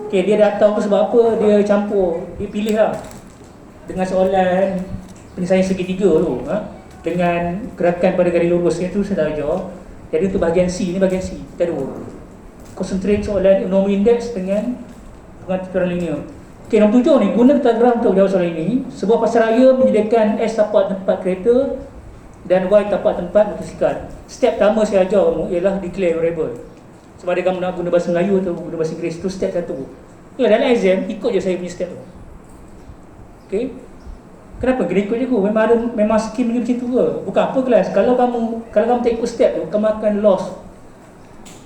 Okay, dia dah tahu sebab apa dia campur. Dia pilih lah dengan soalan penyelesaian segitiga tu, dengan gerakan pada garis lurus. Itu saya dah ajar. Jadi untuk bahagian C ni, bahagian C kita ada concentrate soalan ekonomi indeks dengan pengaturan linear. Okay, nombor 7 ni, guna diagram untuk jawab soalan ini. Sebuah pasaraya menyediakan X tapak tempat kereta dan Y tapak tempat motosikal. Step pertama saya ajar kamu ialah declare variable. Sebab dia kamu nak guna bahasa Melayu atau guna bahasa Inggeris, tu step 1. Ya, dalam exam ikut je saya punya step tu. Okay, kenapa kena ikut je aku? Memang skim ni macam tu ke? Bukan apa kelas. Kalau kamu tak ikut step tu, kamu akan lost.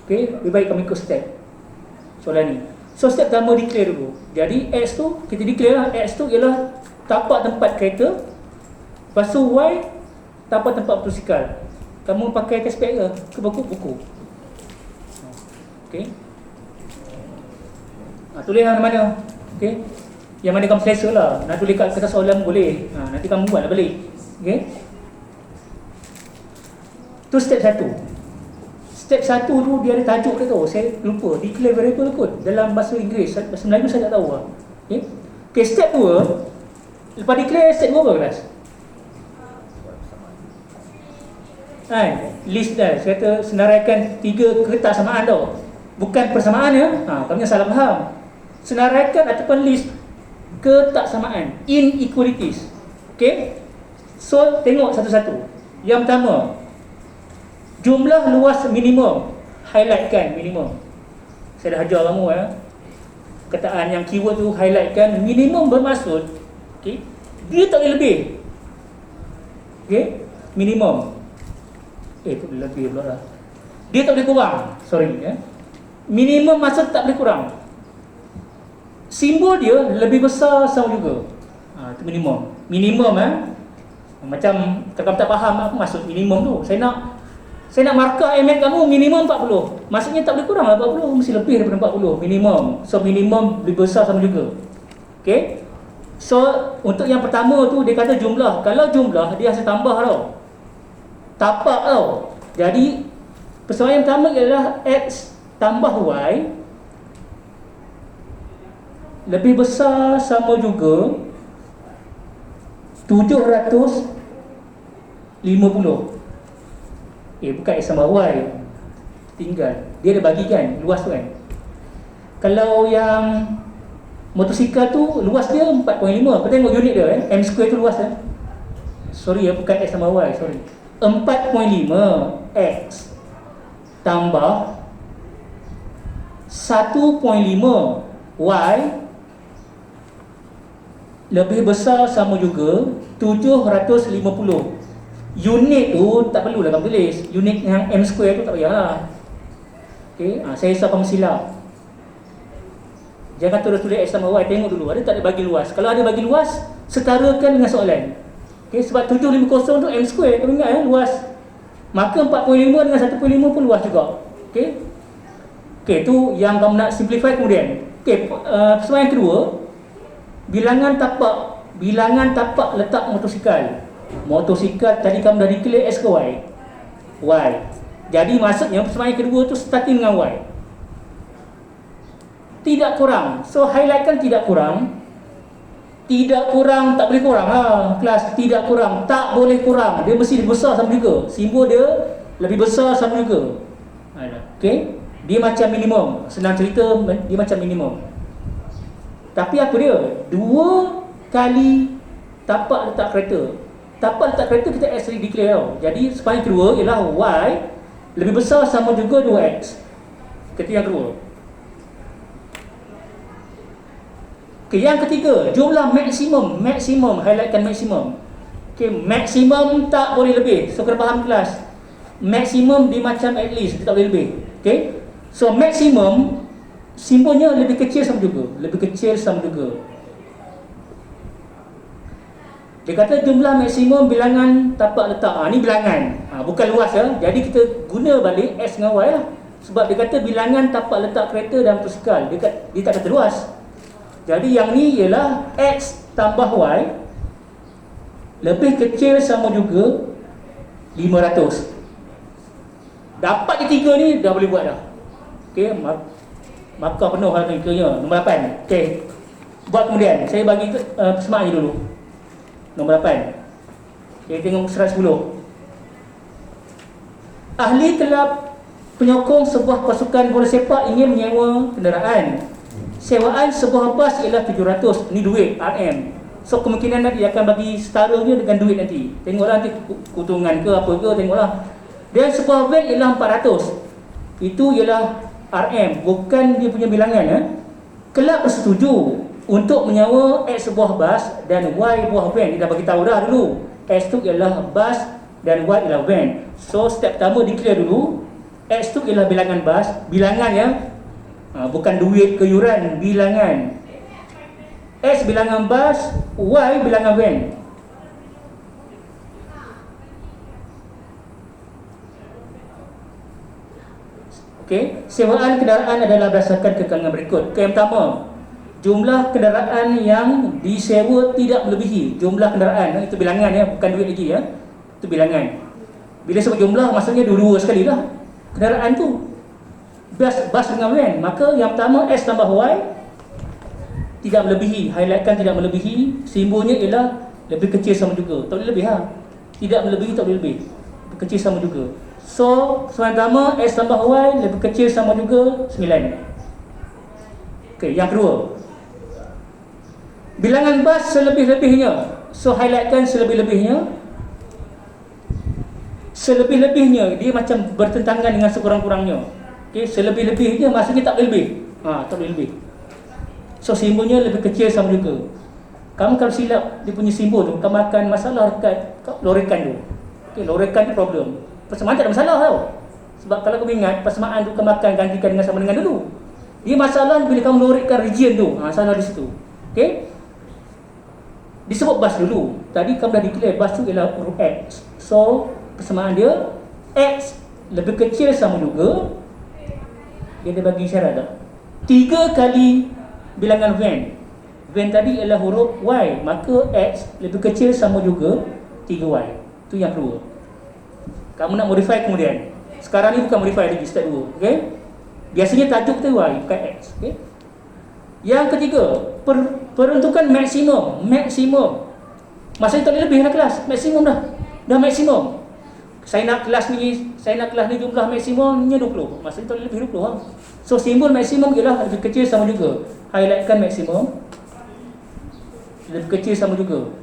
Okay, lebih baik kamu ikut step soalan ni. So step pertama declare dulu. Jadi X tu, kita declare lah, X tu ialah tapak tempat kereta. Lepas tu Y, tapak tempat motosikal. Kamu pakai test pack ke buku? Okay, tulis mana-mana. Okay, yang mana kamu selesa lah. Nak tulis kat kertas soalan boleh. Nanti kamu buat lah balik. Okay, tu step 1. Step 1 tu dia ada tajuk dia tu. Saya lupa. Declare variable kot. Dalam bahasa Inggeris, bahasa Melayu saya tak tahu lah. Okay, step 2. Lepas declare, step 2 apa kelas? List dah. Saya kata senaraikan 3 ketaksamaan tau. Bukan persamaan ya. Kamu salah faham. Senaraikan ataupun list ketaksamaan, inequalities. Okay, so tengok satu-satu. Yang pertama, jumlah luas minimum. Highlightkan minimum. Saya dah ajar kamu ya. Kataan yang keyword tu highlightkan. Minimum bermaksud, okay, dia tak boleh lebih. Okay, minimum. Tu boleh lebih pula lah. Dia tak boleh kurang. Sorry ya. Minimum maksud tak boleh kurang. Simbol dia lebih besar sama juga. Itu minimum. Minimum macam kalau kamu tak faham apa maksud minimum tu. Saya nak markah IMF kamu minimum 40. Maksudnya tak boleh kurang lah 40, mesti lebih daripada 40 minimum. So minimum lebih besar sama juga. Okay, so untuk yang pertama tu dia kata jumlah. Kalau jumlah dia hasil tambah tau, tapak tau. Jadi persoalan yang pertama ialah X tambah Y lebih besar sama juga 750. Bukan X tambah Y, tinggal dia ada bagikan luas tu kan. Kalau yang motosikal tu luas dia 4.5. Kau tengok unit dia M square tu luas sorry bukan X tambah Y, sorry, 4.5 X tambah 1.5 Y lebih besar sama juga 750. Unit tu tak perlulah kamu tulis. Unit yang M square tu tak payahlah. Okay, saya rasa kamu silap. Jangan terus tulis X tambah Y. Tengok dulu ada tak ada bagi luas. Kalau ada bagi luas, setarakan dengan soalan. Okay, sebab 750 tu M square, kamu ingat luas. Maka 4.5 dengan 1.5 pun luas juga. Okay, tu yang kamu nak simplify kemudian. Okay, persoalan yang kedua, bilangan tapak letak motosikal. Motosikal tadi kamu dah declare X ke Y? Y. Jadi maksudnya persoalan yang kedua tu starting dengan Y. Tidak kurang. So highlightkan tidak kurang. Tidak kurang, tak boleh kurang kelas. Tidak kurang, tak boleh kurang. Dia mesti lebih besar sama juga. Simbol dia lebih besar sama juga. Okay, dia macam minimum. Senang cerita, dia macam minimum. Tapi apa dia? 2 kali tapak letak kereta. Tapak letak kereta kita actually declare tau. Jadi sepanjang kedua ialah Y lebih besar sama juga 2X. Ketika yang kedua. Okay, yang ketiga, jumlah maksimum, highlightkan maksimum. Okay, maksimum tak boleh lebih. So kena faham kelas. Maksimum dia macam at least, dia tak boleh lebih. Okay, so maksimum simbolnya lebih kecil sama juga. Dia kata jumlah maksimum bilangan tapak letak. Ni bilangan, bukan luas ya. Jadi kita guna balik X dengan Y lah. Sebab dia kata bilangan tapak letak kereta dan motosikal. Dia tak kata luas. Jadi yang ni ialah X tambah Y lebih kecil sama juga 500. Dapat ketiga ni dah boleh buat dah. Okay, Maka penuh logikanya. Nombor 8. Okey. Buat kemudian. Saya bagi persamaan je dulu. Nombor 8. Okey, tengok surat 10. Ahli kelab penyokong sebuah pasukan bola sepak ingin menyewa kenderaan. Sewaan sebuah bas ialah 700. Ni duit RM. So kemungkinan nanti dia akan bagi setara dia dengan duit nanti. Tengoklah nanti keuntungan ke apa ke, tengoklah. Dan sebuah van ialah 400. Itu ialah RM, bukan dia punya bilangan. Kelab bersetuju untuk menyewa X sebuah bas dan Y buah van. Dia dah bagi tahu dah dulu. X tu ialah bas dan Y ialah van. So step pertama declare dulu. X tu ialah bilangan bas, bilangan ya. Bukan duit ke yuran, bilangan. X bilangan bas, Y bilangan van. Okey, sewaan kenderaan adalah berdasarkan kekangan berikut. Yang pertama, jumlah kenderaan yang disewa tidak melebihi jumlah kenderaan. Itu bilangan ya, bukan duit lagi ya. Itu bilangan. Bila sebut jumlah, maksudnya dua-dua sekali lah kenderaan tu. Bas dengan van. Maka yang pertama, X tambah Y tidak melebihi. Highlightkan tidak melebihi. Simbolnya ialah lebih kecil sama juga. Tak boleh lebih ha. Tidak melebihi, tak boleh lebih. Kecil sama juga. So, soalan pertama, X tambah Y lebih kecil sama juga 9. Okey, yang kedua, bilangan bas selebih-lebihnya. So, highlightkan selebih-lebihnya. Selebih-lebihnya, dia macam bertentangan dengan sekurang-kurangnya. Okey, selebih-lebihnya maksudnya tak boleh lebih. Tak boleh lebih. So, simbolnya lebih kecil sama juga. Kamu kalau silap dia punya simbol tu, kamu akan masalah dekat lorekan tu. Okey, lorekan tu problem. Persamaan tak ada masalah tau. Sebab kalau kamu ingat, persamaan tu kamu akan gantikan dengan sama dengan dulu. Dia masalah bila kamu lorekkan region tu. Salah di situ. Okey. Disebut bas dulu. Tadi kamu dah declare bas tu ialah huruf X. So, persamaan dia X lebih kecil sama juga. Dia ada bagi syarat tak? 3 kali bilangan van. Van tadi ialah huruf Y. Maka X lebih kecil sama juga 3Y. Itu yang kedua. Kamu nak modify kemudian. Sekarang ni bukan modify lagi, step 2. Okay? Biasanya tajuk tu Y, bukan X. Okay? Yang ketiga, peruntukan maksimum. Maksimum. Maksudnya tak boleh lebih lah kelas. Maksimum dah. Dah maksimum. Saya nak kelas ni jumlah maksimumnya 20. Maksudnya tak boleh lebih 20 lah. So simbol maksimum ialah lebih kecil sama juga. Highlightkan maksimum. Lebih kecil sama juga.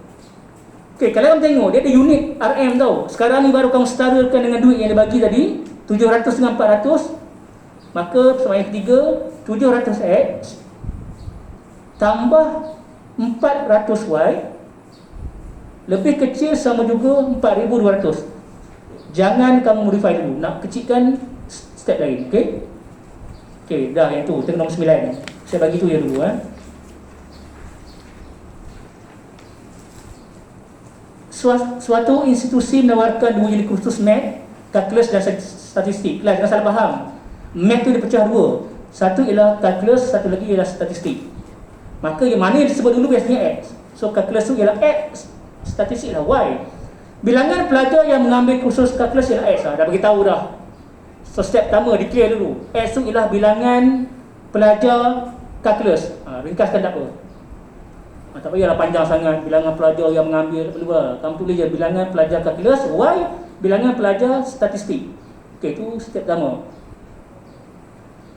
Okey, kalau kamu tengok dia ada unit RM tau. Sekarang ni baru kamu setarakan dengan duit yang dia bagi tadi, 700 dengan 400. Maka persamaan yang ketiga, 700X tambah 400Y lebih kecil sama juga 4200. Jangan kamu modify dulu. Nak kecilkan step lain, okey? Okey, dah yang tu, tengok nombor 9. Saya bagi tu yang dulu Suatu institusi menawarkan 2 jenis kursus math, kalkulus dan statistik. Kelas, jangan salah faham. Math tu dipecah 2. Satu ialah kalkulus, satu lagi ialah statistik. Maka yang mana yang disebut dulu biasanya X. So kalkulus tu ialah X, statistik ialah Y. Bilangan pelajar yang mengambil kursus kalkulus ialah X. Dah bagi tahu dah. So step pertama declare dulu. X tu ialah bilangan pelajar kalkulus. Ringkaskan tak apa. Tak payahlah panjang sangat. Bilangan pelajar yang mengambil, tak perlu lah. Kamu tulis je bilangan pelajar kalkulus, Y bilangan pelajar statistik. Okey, itu step pertama.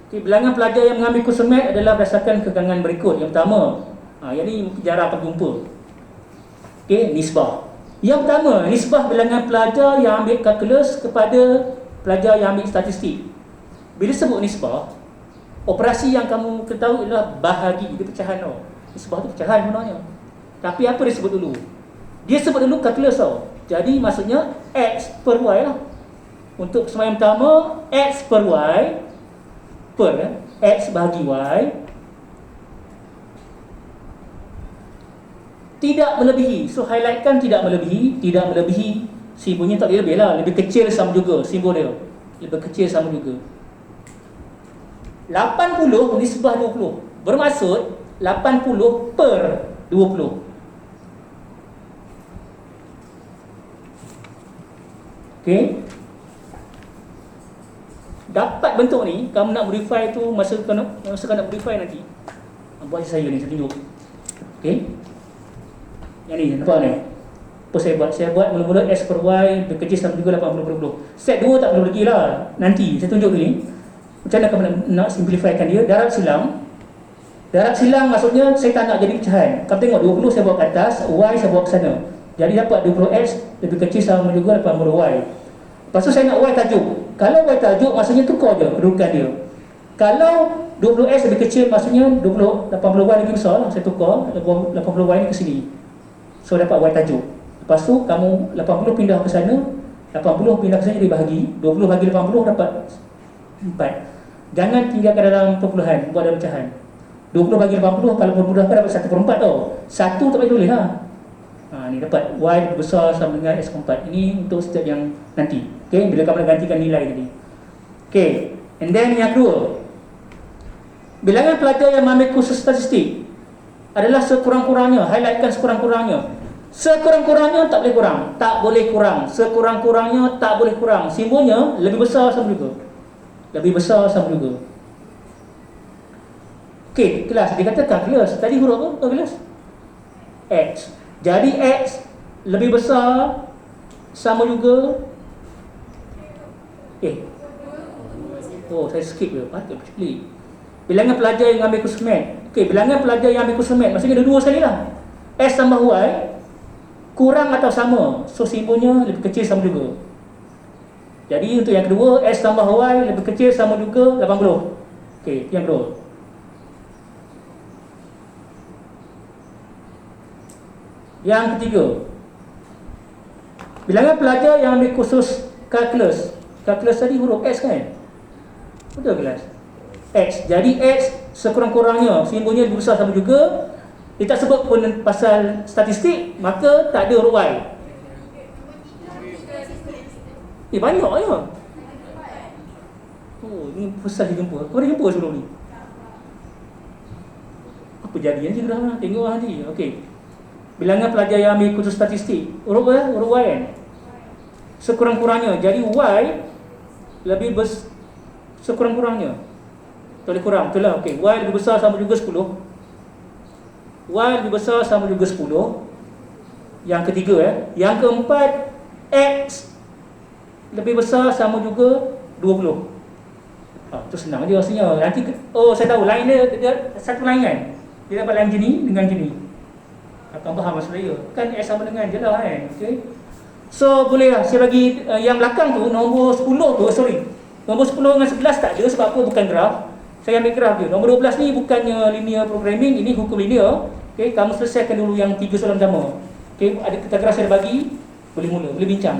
Okey, bilangan pelajar yang mengambil kursus math adalah berdasarkan kekangan berikut. Yang pertama, yang ni jarang berjumpa. Okey, nisbah. Yang pertama, nisbah bilangan pelajar yang ambil kalkulus kepada pelajar yang ambil statistik. Bila sebut nisbah, operasi yang kamu ketahui ialah bahagi, dia pecahan tau. Nisbah tu pecahan sebenarnya. Tapi apa dia sebut dulu? Dia sebut dulu kalkulus tau. Jadi maksudnya X per Y lah. Untuk persamaan pertama, X per Y per X bahagi Y tidak melebihi. So highlightkan tidak melebihi. Tidak melebihi, simbolnya tak boleh lebih lah. Lebih kecil sama juga simbol dia. Lebih kecil sama juga. 80 nisbah 20. Bermaksud 80 per 20. Okey. dapat bentuk ni, kamu nak modify tu, masa kau nak modify nanti, buat saya ni, saya tunjuk. Okey, yang ni, nampak ni? Apa saya buat? Saya buat mula-mula S per Y berkecil sama juga 80/20. Set 2 tak perlu lagi lah. Nanti saya tunjuk ni macam mana kamu nak simplifykan dia. Darab silang. Darab silang maksudnya saya tak nak jadi pecahan. Kamu tengok 20 saya bawa ke atas, Y saya bawa ke sana. Jadi dapat 20X lebih kecil sama juga 80Y. Lepas tu saya nak Y tajuk. Kalau Y tajuk maksudnya tukar je kedudukan dia. Kalau 20X lebih kecil maksudnya 80Y lagi besar lah. Saya tukar 80Y ni ke sini. So dapat Y tajuk. Lepas tu kamu 80 pindah ke sana, 80 pindah ke sana jadi bahagi, 20 bagi 80 dapat 4. Jangan tinggalkan dalam perpuluhan, buat dalam pecahan. 20 bagi 80 kalau permudahkan dapat 1/4 tau. 1 tak payah tulis lah. Ni dapat Y lebih besar sama dengan S4. Ini untuk step yang nanti. Okay, bila kamu nak gantikan nilai tadi. Okay, and then yang kedua, bilangan pelajar yang mengambil kursus statistik adalah sekurang-kurangnya, highlightkan sekurang-kurangnya. Sekurang-kurangnya tak boleh kurang. Tak boleh kurang. Sekurang-kurangnya tak boleh kurang. Simbolnya lebih besar sama juga. Lebih besar sama juga. Okey, kelas. Dia katakan kelas. Tadi huruf apa kelas? X. Jadi X lebih besar sama juga. Oh, saya skip je. Patut klik. Bilangan pelajar yang ambil kursus mat. Okey, bilangan pelajar yang ambil kursus mat maksudnya ada dua sekali lah. S tambah Y kurang atau sama. So simbolnya lebih kecil sama juga. Jadi untuk yang kedua, S tambah Y lebih kecil sama juga 80. Okey, yang kedua. Yang ketiga, bilangan pelajar yang ambil kursus kalkulus. Kalkulus tadi huruf X kan? Betul kelas? X. Jadi X sekurang-kurangnya simbolnya lebih besar sama juga. Dia tak sebut pun pasal statistik, maka tak ada huruf Y. Banyak je. Oh, ni susah dijumpa. Kau dah jumpa sebelum ni? Apa jadi nanti dah tengok nanti. Okey. Bilangan pelajar yang ambil kursus statistik, huruf Y kan? Sekurang-kurangnya. Jadi Y lebih sekurang-kurangnya. Tak boleh kurang, betul lah. Okey, Y lebih besar sama juga 10. Y lebih besar sama juga 10. Yang ketiga Yang keempat, X lebih besar sama juga 20. Itu senang je rasanya. Nanti saya tahu lain dia satu lain kan. Dia dapat lain gini dengan gini. Akan faham maksud saya. Kan X sama dengan je lah kan. Okay. So boleh lah saya bagi yang belakang tu nombor 10 tu, nombor 10 dengan 11 tak ada sebab apa? Bukan graf. Saya ambil graf je. Nombor 12 ni bukannya linear programming, ini hukum linear. Okey, kamu selesaikan dulu yang 3 soalan pertama. Okey, ada kita graf saya bagi, boleh mula, boleh bincang.